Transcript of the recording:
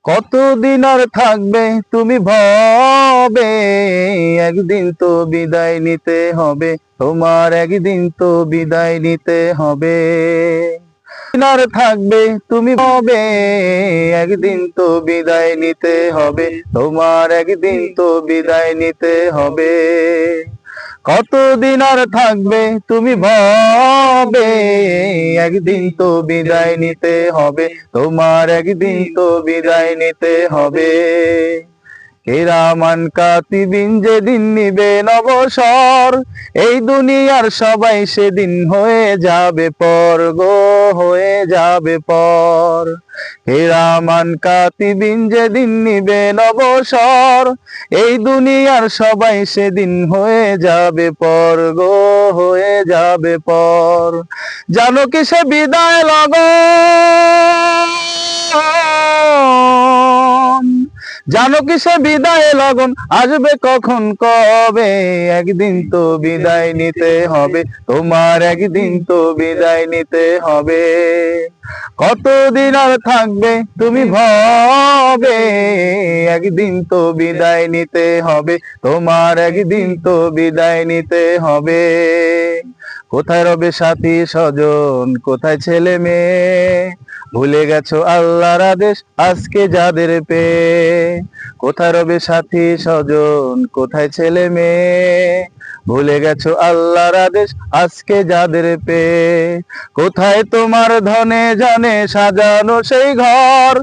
কতদিন আর থাকবে তুমি ভবে, একদিন তো বিদায় নিতে হবে, তোমার একদিন তো বিদায় নিতে হবে। কতদিন আর থাকবে তুমি ভবে, একদিন তো বিদায় নিতে হবে, তোমার একদিন তো বিদায় নিতে হবে। কতদিন আর থাকবে তুমি ভবে, একদিন তো বিদায় নিতে হবে, তোমার একদিন তো বিদায় নিতে হবে। কিরামান কাতিবিন যেদিন নিবেন অবসর, এই দুনিয়ার সবাই সেদিন হয়ে যাবে পর গো, হয়ে যাবে পর। কিরামান কাতিবিন যেদিন নিবেন অবসর, এই দুনিয়ার সবাই সেদিন হয়ে যাবে পর গো, হয়ে যাবে পর। জানো কি সে বিদায় লগন, জানো কি সে বিদায় লগন আসবে কখন কবে, একদিন তো বিদায় নিতে হবে, তোমার একদিন তো বিদায় নিতে হবে। কতদিন আর থাকবে তুমি ভবে, একদিন তো বিদায় নিতে হবে, তোমার একদিন তো বিদায় নিতে হবে। কোথায় রবে সাথী স্বজন, কোথায় ছেলে মেয়ে, ভুলে গেছো আল্লাহর আদেশ আজকে যাদের পেয়ে। কোথায় রবে সাথী স্বজন, কোথায় ছেলে মেয়ে, ভুলে গেছো আল্লাহর আদেশ আজকে যাদের পেয়ে। কোথায় তোমার ধনে জানে সাজানো সেই ঘর,